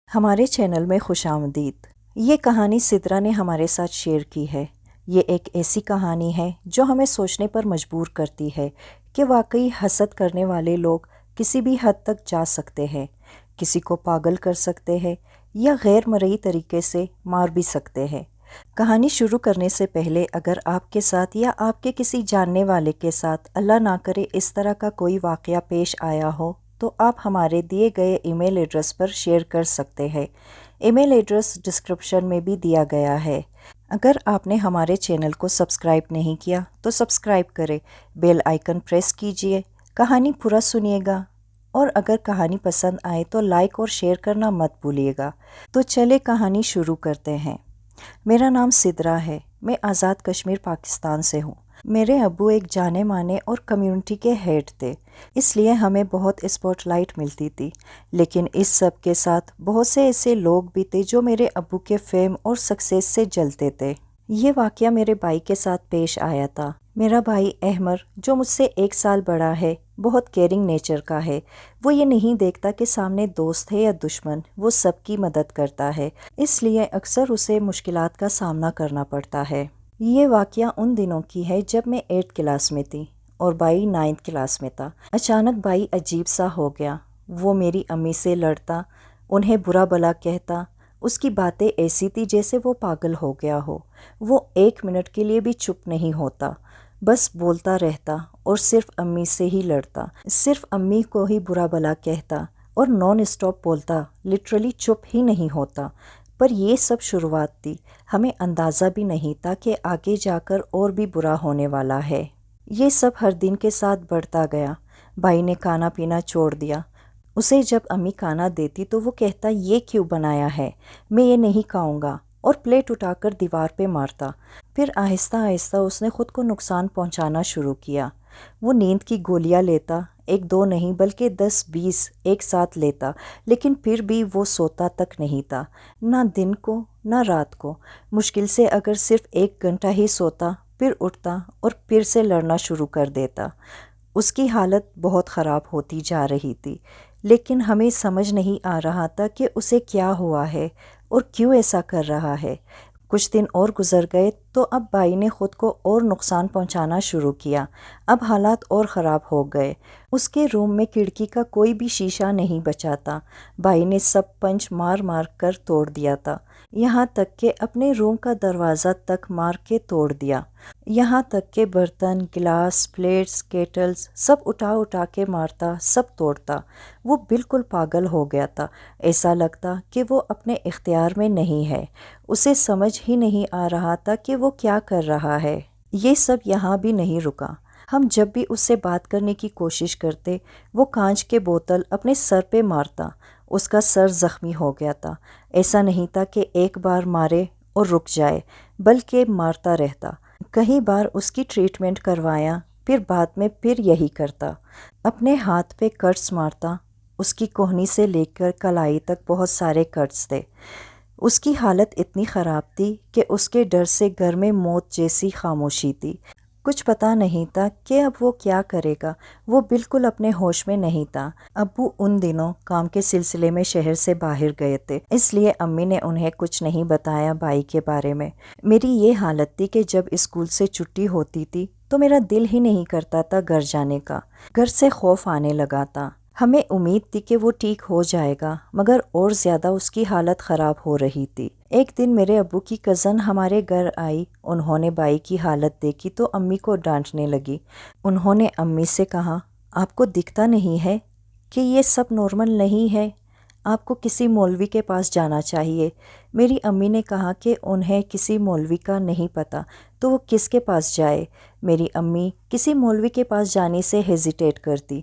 ہمارے چینل میں خوش آمدید۔ یہ کہانی سدرا نے ہمارے ساتھ شیئر کی ہے۔ یہ ایک ایسی کہانی ہے جو ہمیں سوچنے پر مجبور کرتی ہے کہ واقعی حسد کرنے والے لوگ کسی بھی حد تک جا سکتے ہیں، کسی کو پاگل کر سکتے ہیں یا غیر مرئی طریقے سے مار بھی سکتے ہیں۔ کہانی شروع کرنے سے پہلے اگر آپ کے ساتھ یا آپ کے کسی جاننے والے کے ساتھ اللہ نہ کرے اس طرح کا کوئی واقعہ پیش آیا ہو تو آپ ہمارے دیے گئے ای میل ایڈریس پر شیئر کر سکتے ہیں۔ ای میل ایڈریس ڈسکرپشن میں بھی دیا گیا ہے۔ اگر آپ نے ہمارے چینل کو سبسکرائب نہیں کیا تو سبسکرائب کریں، بیل آئیکن پریس کیجئے، کہانی پورا سنیے گا، اور اگر کہانی پسند آئے تو لائک اور شیئر کرنا مت بھولیے گا۔ تو چلے کہانی شروع کرتے ہیں۔ میرا نام سدرا ہے، میں آزاد کشمیر پاکستان سے ہوں۔ میرے ابو ایک جانے مانے اور کمیونٹی کے ہیڈ تھے، اس لیے ہمیں بہت اسپاٹ لائٹ ملتی تھی، لیکن اس سب کے ساتھ بہت سے ایسے لوگ بھی تھے جو میرے ابو کے فیم اور سکسیس سے جلتے تھے۔ یہ واقعہ میرے بھائی کے ساتھ پیش آیا تھا۔ میرا بھائی احمر جو مجھ سے 1 سال بڑا ہے، بہت کیئرنگ نیچر کا ہے۔ وہ یہ نہیں دیکھتا کہ سامنے دوست ہے یا دشمن، وہ سب کی مدد کرتا ہے، اس لیے اکثر اسے مشکلات کا سامنا کرنا پڑتا ہے۔ یہ واقعہ ان دنوں کی ہے جب میں 8 کلاس میں تھی اور بھائی 9 کلاس میں تھا۔ اچانک بھائی عجیب سا ہو گیا۔ وہ میری امی سے لڑتا، انہیں برا بھلا کہتا۔ اس کی باتیں ایسی تھی جیسے وہ پاگل ہو گیا ہو۔ وہ 1 منٹ کے لیے بھی چپ نہیں ہوتا، بس بولتا رہتا اور صرف امی سے ہی لڑتا، صرف امی کو ہی برا بھلا کہتا اور نان اسٹاپ بولتا، لٹرلی چپ ہی نہیں ہوتا۔ پر یہ سب شروعات تھی، ہمیں اندازہ بھی نہیں تھا کہ آگے جا کر اور بھی برا ہونے والا ہے۔ یہ سب ہر دن کے ساتھ بڑھتا گیا۔ بھائی نے کھانا پینا چھوڑ دیا۔ اسے جب امی کھانا دیتی تو وہ کہتا، یہ کیوں بنایا ہے، میں یہ نہیں کھاؤں گا، اور پلیٹ اٹھا کر دیوار پہ مارتا۔ پھر آہستہ آہستہ اس نے خود کو نقصان پہنچانا شروع کیا۔ وہ نیند کی گولیاں لیتا، 1-2 نہیں بلکہ 10-20 ایک ساتھ لیتا، لیکن پھر بھی وہ سوتا تک نہیں تھا، نہ دن کو نہ رات کو۔ مشکل سے اگر صرف 1 گھنٹہ ہی سوتا، پھر اٹھتا اور پھر سے لڑنا شروع کر دیتا۔ اس کی حالت بہت خراب ہوتی جا رہی تھی، لیکن ہمیں سمجھ نہیں آ رہا تھا کہ اسے کیا ہوا ہے اور کیوں ایسا کر رہا ہے۔ کچھ دن اور گزر گئے تو اب بھائی نے خود کو اور نقصان پہنچانا شروع کیا۔ اب حالات اور خراب ہو گئے۔ اس کے روم میں کھڑکی کا کوئی بھی شیشہ نہیں بچا تھا۔ بھائی نے سب پنچ مار مار کر توڑ دیا تھا، یہاں تک کہ اپنے روم کا دروازہ تک مار کے توڑ دیا۔ یہاں تک کہ برتن، گلاس، پلیٹس، کیٹلز سب اٹھا اٹھا کے مارتا، سب توڑتا۔ وہ بالکل پاگل ہو گیا تھا۔ ایسا لگتا کہ وہ اپنے اختیار میں نہیں ہے۔ اسے سمجھ ہی نہیں آ رہا تھا کہ وہ کیا کر رہا ہے۔ یہ سب یہاں بھی نہیں رکا۔ ہم جب بھی اس سے بات کرنے کی کوشش کرتے، وہ کانچ کے بوتل اپنے سر پہ مارتا۔ اس کا سر زخمی ہو گیا تھا۔ ایسا نہیں تھا کہ ایک بار مارے اور رک جائے، بلکہ مارتا رہتا۔ کئی بار اس کی ٹریٹمنٹ کروایا، پھر بعد میں پھر یہی کرتا۔ اپنے ہاتھ پہ کٹس مارتا۔ اس کی کوہنی سے لے کر کلائی تک بہت سارے کٹس تھے۔ اس کی حالت اتنی خراب تھی کہ اس کے ڈر سے گھر میں موت جیسی خاموشی تھی۔ کچھ پتہ نہیں تھا کہ اب وہ کیا کرے گا۔ وہ بالکل اپنے ہوش میں نہیں تھا۔ ابو ان دنوں کام کے سلسلے میں شہر سے باہر گئے تھے، اس لیے امی نے انہیں کچھ نہیں بتایا بھائی کے بارے میں۔ میری یہ حالت تھی کہ جب اسکول سے چھٹی ہوتی تھی تو میرا دل ہی نہیں کرتا تھا گھر جانے کا۔ گھر سے خوف آنے لگا تھا۔ ہمیں امید تھی کہ وہ ٹھیک ہو جائے گا، مگر اور زیادہ اس کی حالت خراب ہو رہی تھی۔ ایک دن میرے ابو کی کزن ہمارے گھر آئی۔ انہوں نے بھائی کی حالت دیکھی تو امی کو ڈانٹنے لگی۔ انہوں نے امی سے کہا، آپ کو دکھتا نہیں ہے کہ یہ سب نارمل نہیں ہے؟ آپ کو کسی مولوی کے پاس جانا چاہیے۔ میری امی نے کہا کہ انہیں کسی مولوی کا نہیں پتہ تو وہ کس کے پاس جائے۔ میری امی کسی مولوی کے پاس جانے سے ہیزیٹیٹ کرتی۔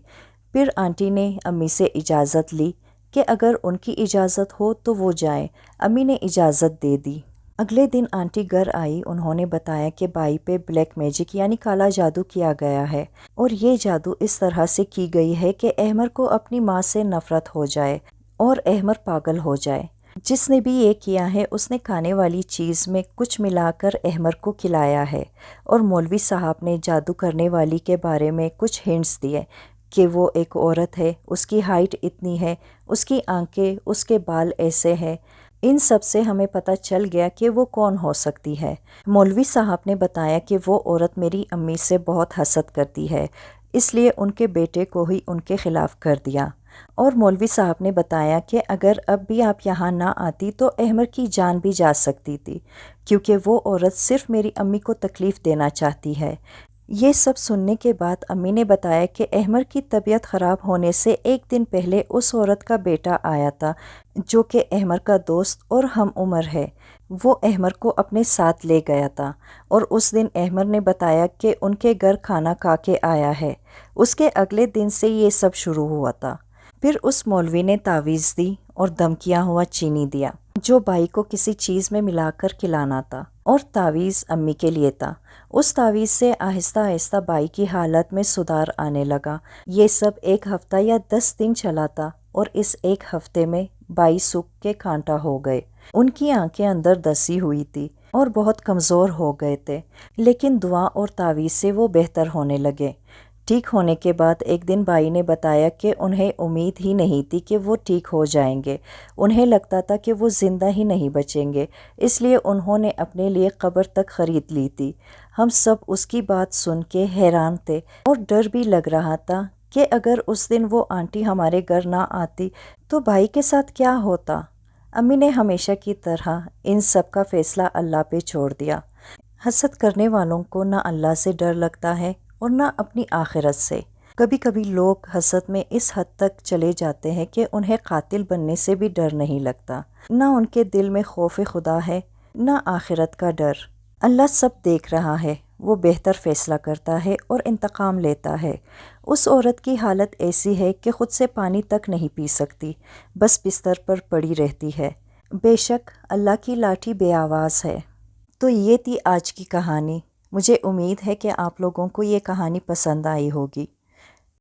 پھر آنٹی نے امی سے اجازت لی کہ اگر ان کی اجازت ہو تو وہ جائیں۔ امی نے اجازت دے دی۔ اگلے دن آنٹی گھر آئی۔ انہوں نے بتایا کہ بھائی پہ بلیک میجک یعنی کالا جادو کیا گیا ہے، اور یہ جادو اس طرح سے کی گئی ہے کہ احمر کو اپنی ماں سے نفرت ہو جائے اور احمر پاگل ہو جائے۔ جس نے بھی یہ کیا ہے اس نے کھانے والی چیز میں کچھ ملا کر احمر کو کھلایا ہے، اور مولوی صاحب نے جادو کرنے والی کے بارے میں کچھ ہنٹس دیے کہ وہ ایک عورت ہے، اس کی ہائٹ اتنی ہے، اس کی آنکھیں، اس کے بال ایسے ہیں۔ ان سب سے ہمیں پتہ چل گیا کہ وہ کون ہو سکتی ہے۔ مولوی صاحب نے بتایا کہ وہ عورت میری امی سے بہت حسد کرتی ہے، اس لیے ان کے بیٹے کو ہی ان کے خلاف کر دیا۔ اور مولوی صاحب نے بتایا کہ اگر اب بھی آپ یہاں نہ آتی تو احمر کی جان بھی جا سکتی تھی، کیونکہ وہ عورت صرف میری امی کو تکلیف دینا چاہتی ہے۔ یہ سب سننے کے بعد امی نے بتایا کہ احمر کی طبیعت خراب ہونے سے ایک دن پہلے اس عورت کا بیٹا آیا تھا جو کہ احمر کا دوست اور ہم عمر ہے۔ وہ احمر کو اپنے ساتھ لے گیا تھا اور اس دن احمر نے بتایا کہ ان کے گھر کھانا کھا کے آیا ہے۔ اس کے اگلے دن سے یہ سب شروع ہوا تھا۔ پھر اس مولوی نے تعویذ دی اور دم کیا ہوا چینی دیا جو بھائی کو کسی چیز میں ملا کر کھلانا تھا، اور تعویذ امی کے لیے تھا۔ اس تعویذ سے آہستہ آہستہ بھائی کی حالت میں سدھار آنے لگا۔ یہ سب 1 ہفتہ یا 10 دن چلا تھا اور اس 1 ہفتے میں بھائی سوکھ کے کانٹا ہو گئے۔ ان کی آنکھیں اندر دسی ہوئی تھی اور بہت کمزور ہو گئے تھے، لیکن دعا اور تعویذ سے وہ بہتر ہونے لگے۔ ٹھیک ہونے کے بعد ایک دن بھائی نے بتایا کہ انہیں امید ہی نہیں تھی کہ وہ ٹھیک ہو جائیں گے۔ انہیں لگتا تھا کہ وہ زندہ ہی نہیں بچیں گے، اس لیے انہوں نے اپنے لیے قبر تک خرید لی تھی۔ ہم سب اس کی بات سن کے حیران تھے اور ڈر بھی لگ رہا تھا کہ اگر اس دن وہ آنٹی ہمارے گھر نہ آتی تو بھائی کے ساتھ کیا ہوتا۔ امی نے ہمیشہ کی طرح ان سب کا فیصلہ اللہ پہ چھوڑ دیا۔ حسد کرنے والوں کو نہ اللہ سے ڈر لگتا ہے اور نہ اپنی آخرت سے۔ کبھی کبھی لوگ حسد میں اس حد تک چلے جاتے ہیں کہ انہیں قاتل بننے سے بھی ڈر نہیں لگتا۔ نہ ان کے دل میں خوف خدا ہے، نہ آخرت کا ڈر۔ اللہ سب دیکھ رہا ہے، وہ بہتر فیصلہ کرتا ہے اور انتقام لیتا ہے۔ اس عورت کی حالت ایسی ہے کہ خود سے پانی تک نہیں پی سکتی، بس بستر پر پڑی رہتی ہے۔ بے شک اللہ کی لاٹھی بے آواز ہے۔ تو یہ تھی آج کی کہانی۔ مجھے امید ہے کہ آپ لوگوں کو یہ کہانی پسند آئی ہوگی۔